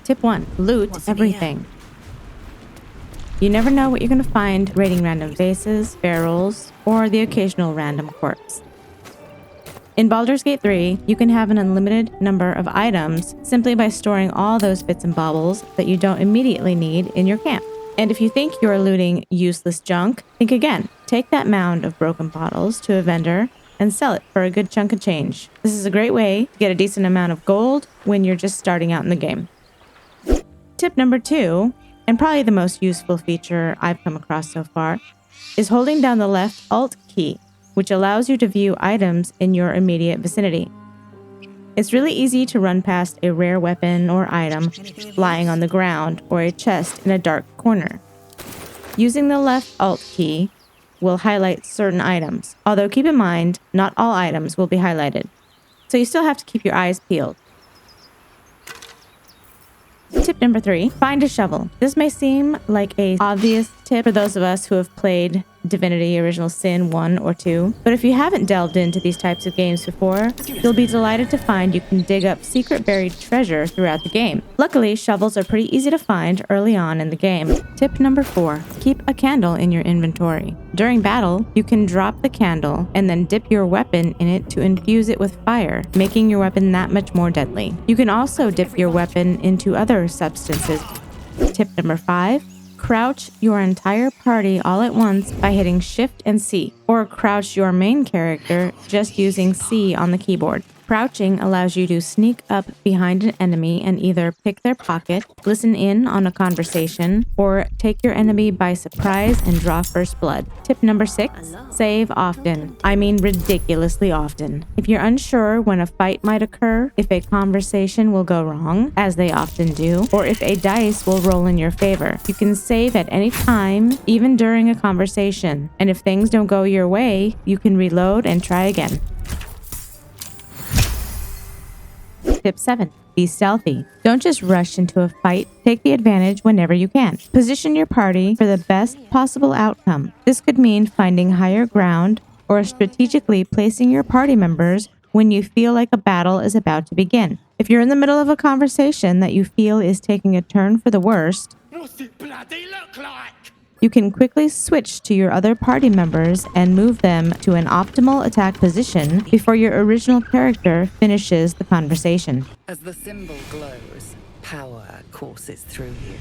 Tip 1. Loot everything. You never know what you're going to find raiding random vases, barrels, or the occasional random corpse. In Baldur's Gate 3, you can have an unlimited number of items simply by storing all those bits and baubles that you don't immediately need in your camp. And if you think you're looting useless junk, think again. Take that mound of broken bottles to a vendor and sell it for a good chunk of change. This is a great way to get a decent amount of gold when you're just starting out in the game. Tip number 2, and probably the most useful feature I've come across so far, is holding down the left Alt key, which allows you to view items in your immediate vicinity. It's really easy to run past a rare weapon or item lying on the ground or a chest in a dark corner. Using the left Alt key will highlight certain items, although keep in mind, not all items will be highlighted, so you still have to keep your eyes peeled. Tip number 3, find a shovel. This may seem like an obvious tip for those of us who have played Divinity Original Sin 1 or 2, but if you haven't delved into these types of games before, you'll be delighted to find you can dig up secret buried treasure throughout the game. Luckily, shovels are pretty easy to find early on in the game. Tip number 4, keep a candle in your inventory. During battle, you can drop the candle and then dip your weapon in it to infuse it with fire, making your weapon that much more deadly. You can also dip your weapon into other substances. Tip number 5, crouch your entire party all at once by hitting Shift and C, or crouch your main character just using C on the keyboard. Crouching allows you to sneak up behind an enemy and either pick their pocket, listen in on a conversation, or take your enemy by surprise and draw first blood. Tip number 6, save often. I mean ridiculously often. If you're unsure when a fight might occur, if a conversation will go wrong, as they often do, or if a dice will roll in your favor, you can save at any time, even during a conversation. And if things don't go your way, you can reload and try again. Tip 7. Be stealthy. Don't just rush into a fight. Take the advantage whenever you can. Position your party for the best possible outcome. This could mean finding higher ground or strategically placing your party members when you feel like a battle is about to begin. If you're in the middle of a conversation that you feel is taking a turn for the worst, What's it bloody look like? you can quickly switch to your other party members and move them to an optimal attack position before your original character finishes the conversation. As the symbol glows, power courses through you.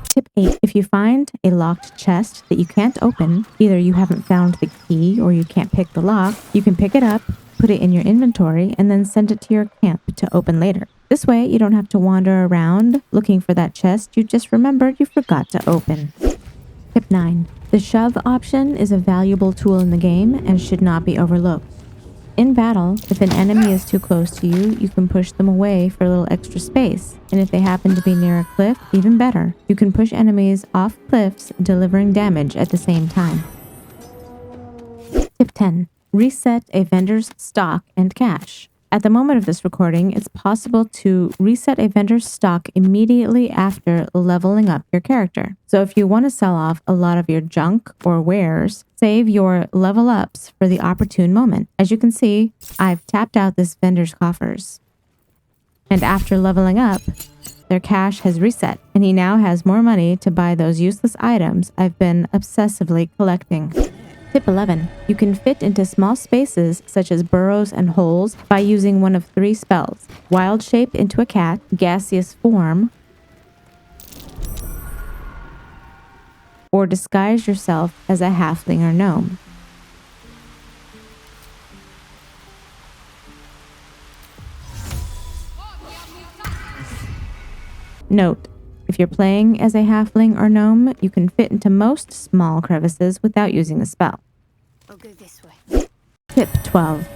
Tip 8. If you find a locked chest that you can't open, either you haven't found the key or you can't pick the lock, you can pick it up, put it in your inventory, and then send it to your camp to open later. This way, you don't have to wander around looking for that chest you just remembered you forgot to open. Tip 9. The shove option is a valuable tool in the game and should not be overlooked. In battle, if an enemy is too close to you, you can push them away for a little extra space. And if they happen to be near a cliff, even better. You can push enemies off cliffs, delivering damage at the same time. Tip 10. Reset a vendor's stock and cash. At the moment of this recording, it's possible to reset a vendor's stock immediately after leveling up your character. So if you want to sell off a lot of your junk or wares, save your level ups for the opportune moment. As you can see, I've tapped out this vendor's coffers. And after leveling up, their cash has reset, and he now has more money to buy those useless items I've been obsessively collecting. Tip 11. You can fit into small spaces such as burrows and holes by using one of 3 spells. Wild Shape into a cat, Gaseous Form, or disguise yourself as a halfling or gnome. Note, if you're playing as a halfling or gnome, you can fit into most small crevices without using the spell. I'll go this way. Tip 12.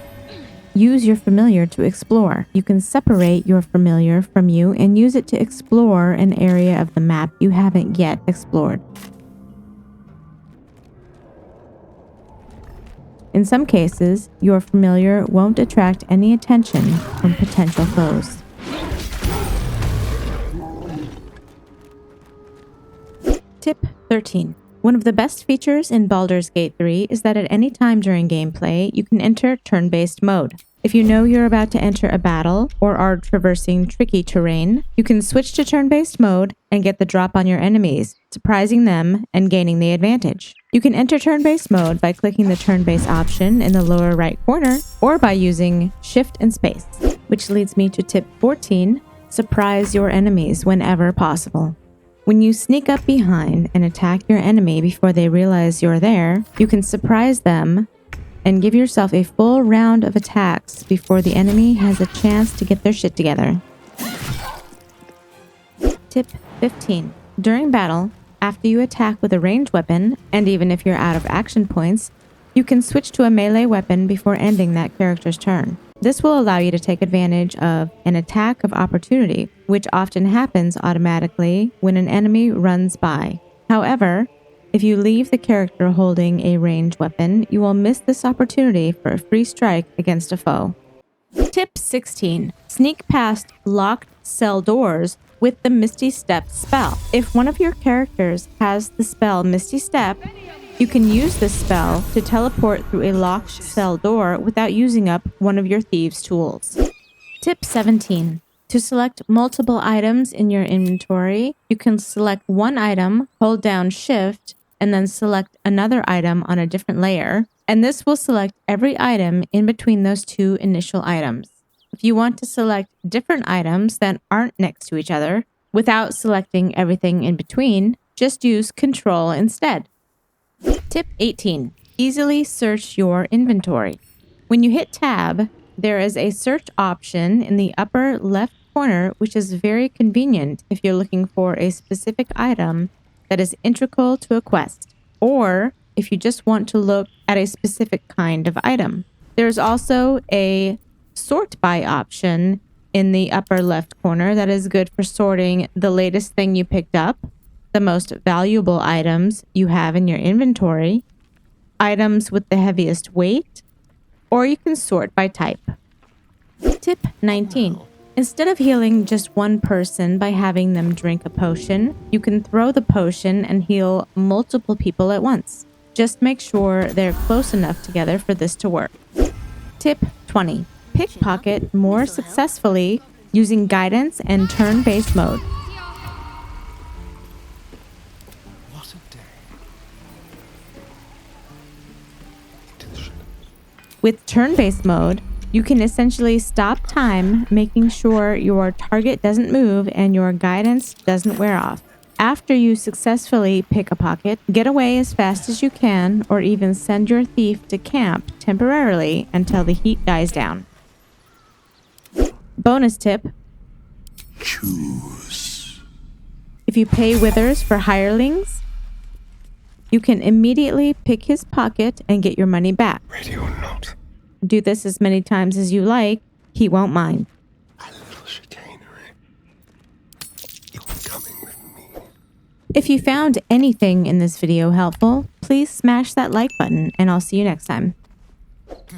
Use your familiar to explore. You can separate your familiar from you and use it to explore an area of the map you haven't yet explored. In some cases, your familiar won't attract any attention from potential foes. Tip 13. One of the best features in Baldur's Gate 3 is that at any time during gameplay, you can enter turn-based mode. If you know you're about to enter a battle or are traversing tricky terrain, you can switch to turn-based mode and get the drop on your enemies, surprising them and gaining the advantage. You can enter turn-based mode by clicking the turn-based option in the lower right corner or by using Shift and Space. Which leads me to tip 14, surprise your enemies whenever possible. When you sneak up behind and attack your enemy before they realize you're there, you can surprise them and give yourself a full round of attacks before the enemy has a chance to get their shit together. Tip 15. During battle, after you attack with a ranged weapon, and even if you're out of action points, you can switch to a melee weapon before ending that character's turn. This will allow you to take advantage of an attack of opportunity, which often happens automatically when an enemy runs by. However, if you leave the character holding a ranged weapon, you will miss this opportunity for a free strike against a foe. Tip 16. Sneak past locked cell doors with the Misty Step spell. If one of your characters has the spell Misty Step, you can use this spell to teleport through a locked cell door without using up one of your thieves' tools. Tip 17. To select multiple items in your inventory, you can select one item, hold down Shift, and then select another item on a different layer, and this will select every item in between those two initial items. If you want to select different items that aren't next to each other, without selecting everything in between, just use Control instead. Tip 18. Easily search your inventory. When you hit Tab, there is a search option in the upper left corner, which is very convenient if you're looking for a specific item that is integral to a quest, or if you just want to look at a specific kind of item. There's also a sort by option in the upper left corner that is good for sorting the latest thing you picked up, the most valuable items you have in your inventory, items with the heaviest weight, or you can sort by type. Tip 19. Instead of healing just one person by having them drink a potion, you can throw the potion and heal multiple people at once. Just make sure they're close enough together for this to work. Tip 20. Pickpocket more successfully using guidance and turn-based mode. What a day. With turn-based mode, you can essentially stop time, making sure your target doesn't move and your guidance doesn't wear off. After you successfully pick a pocket, get away as fast as you can, or even send your thief to camp temporarily until the heat dies down. Bonus tip. Choose. If you pay withers for hirelings, you can immediately pick his pocket and get your money back. Ready or not. Do this as many times as you like, he won't mind. A little chicanery. You'll be coming with me. If you found anything in this video helpful, please smash that like button and I'll see you next time. Go.